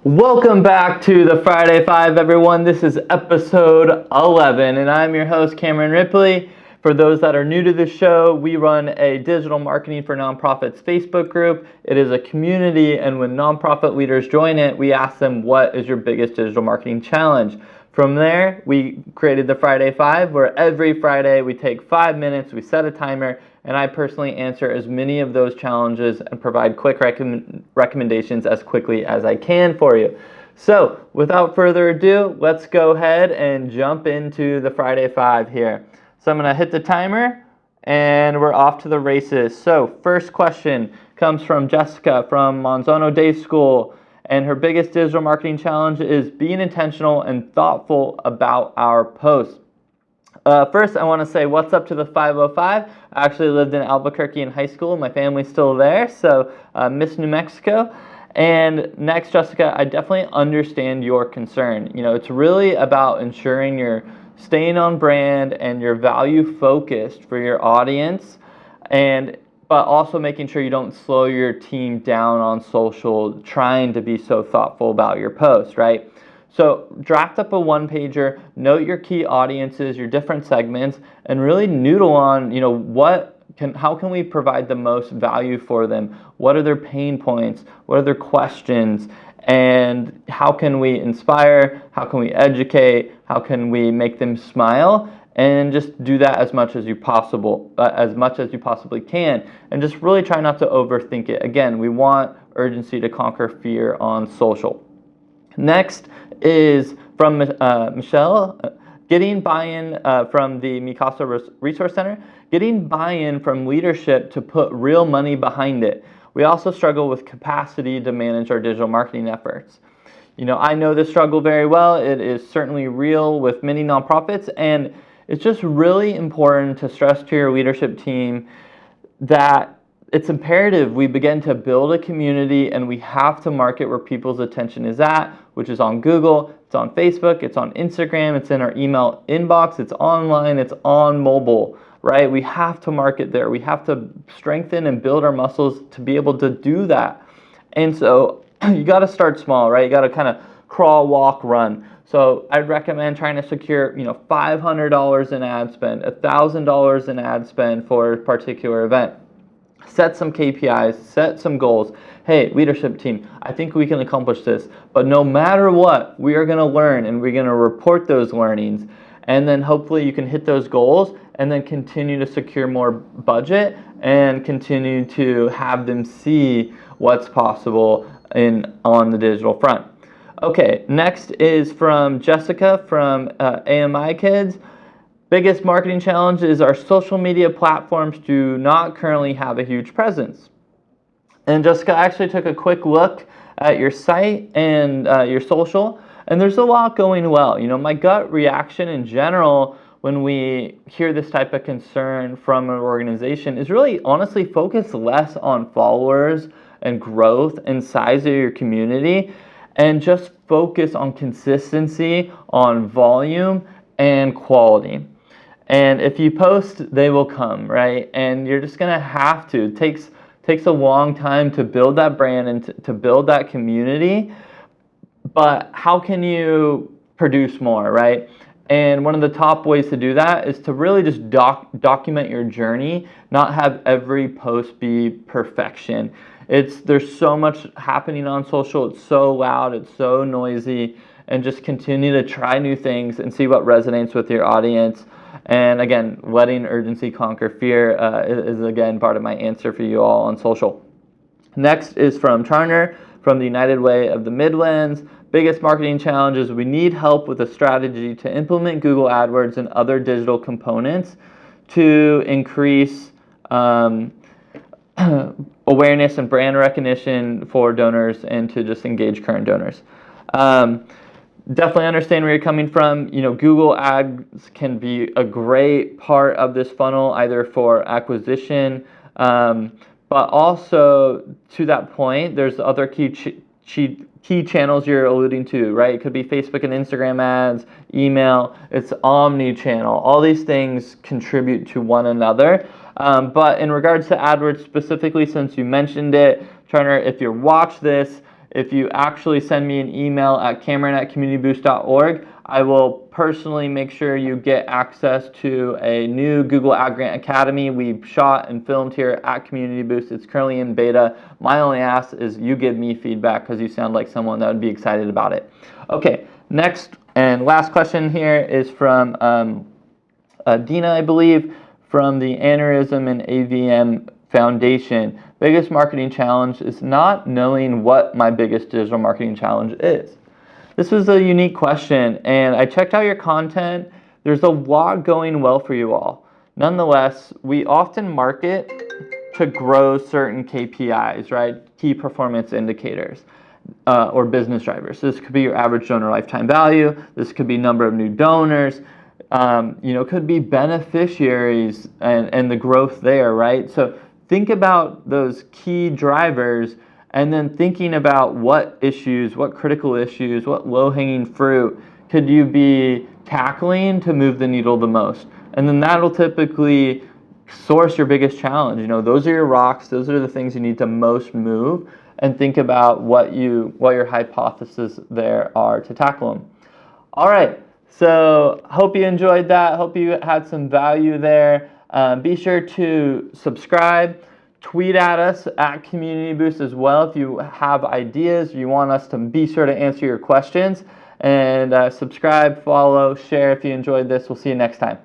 Welcome back to the Friday Five, everyone. This is episode 11, and I'm your host, Cameron Ripley. For those that are new to the show, we run a digital marketing for nonprofits Facebook group. It is a community, and when nonprofit leaders join it, we ask them, what is your biggest digital marketing challenge? From there, we created the Friday Five, where every Friday we take 5 minutes, we set a timer, and I personally answer as many of those challenges and provide quick recommendations as quickly as I can for you. So, without further ado, let's go ahead and jump into the Friday Five here. So I'm going to hit the timer, and we're off to the races. So, first question comes from Jessica from Monzono Day School, and her biggest digital marketing challenge is being intentional and thoughtful about our posts. First, I want to say what's up to the 505. I actually lived in Albuquerque in high school. My family's still there, so miss New Mexico. And next, Jessica, I definitely understand your concern. It's really about ensuring you're staying on brand and you're value focused for your audience, but also making sure you don't slow your team down on social, trying to be so thoughtful about your post, right? So draft up a one-pager, note your key audiences, your different segments, and really noodle on, how can we provide the most value for them? What are their pain points? What are their questions? And how can we inspire? How can we educate? How can we make them smile? And just do that as much as you possibly can, and just really try not to overthink it. Again, we want urgency to conquer fear on social. Next is from Michelle, getting buy-in from the Mikasa Resource Center, getting buy-in from leadership to put real money behind it. We also struggle with capacity to manage our digital marketing efforts. I know this struggle very well. It is certainly real with many nonprofits, and it's just really important to stress to your leadership team that it's imperative we begin to build a community, and we have to market where people's attention is at, which is on Google, it's on Facebook, it's on Instagram, it's in our email inbox, it's online, it's on mobile, right? We have to market there. We have to strengthen and build our muscles to be able to do that. And so you got to start small, right? You got to kind of crawl, walk, run. So I'd recommend trying to secure, $500 in ad spend, $1,000 in ad spend for a particular event. Set some KPIs, set some goals. Hey, leadership team, I think we can accomplish this. But no matter what, we are going to learn, and we're going to report those learnings. And then hopefully you can hit those goals and then continue to secure more budget and continue to have them see what's possible on the digital front. Okay, next is from Jessica from AMI Kids. Biggest marketing challenge is our social media platforms do not currently have a huge presence. And Jessica actually took a quick look at your site and your social, and there's a lot going well. My gut reaction in general when we hear this type of concern from an organization is really honestly focus less on followers and growth and size of your community, and just focus on consistency, on volume, and quality. And if you post, they will come, right? And you're just gonna have to. It takes a long time to build that brand and to build that community. But how can you produce more, right? And one of the top ways to do that is to really just document your journey, not have every post be perfection. There's so much happening on social. It's so loud, it's so noisy, and just continue to try new things and see what resonates with your audience. And again, letting urgency conquer fear is again part of my answer for you all on social. Next is from Charner from the United Way of the Midlands. Biggest marketing challenge is we need help with a strategy to implement Google AdWords and other digital components to increase awareness and brand recognition for donors and to just engage current donors. Definitely understand where you're coming from. Google Ads can be a great part of this funnel, either for acquisition, but also to that point, there's other key channels you're alluding to, right? It could be Facebook and Instagram ads, email. It's omni-channel. All these things contribute to one another. But in regards to AdWords specifically, since you mentioned it, Turner, if you watch this, if you actually send me an email at cameron@communityboost.org, I will personally make sure you get access to a new Google Ad Grant Academy we've shot and filmed here at Community Boost. It's currently in beta. My only ask is you give me feedback because you sound like someone that would be excited about it. Okay, next and last question here is from Dina, I believe, from the Aneurysm and AVM Foundation. Biggest marketing challenge is not knowing what my biggest digital marketing challenge is. This was a unique question, and I checked out your content. There's a lot going well for you all. Nonetheless, we often market to grow certain KPIs, right? Key performance indicators or business drivers. So this could be your average donor lifetime value. This could be number of new donors. Could be beneficiaries and the growth there, right? So think about those key drivers and then thinking about what issues, what critical issues, what low-hanging fruit could you be tackling to move the needle the most. And then that'll typically source your biggest challenge. Those are your rocks. Those are the things you need to most move, and think about what your hypotheses there are to tackle them. All right. So hope you enjoyed that. Hope you had some value there. Be sure to subscribe. Tweet at us at Community Boost as well if you have ideas. You want us to be sure to answer your questions. And subscribe, follow, share if you enjoyed this. We'll see you next time.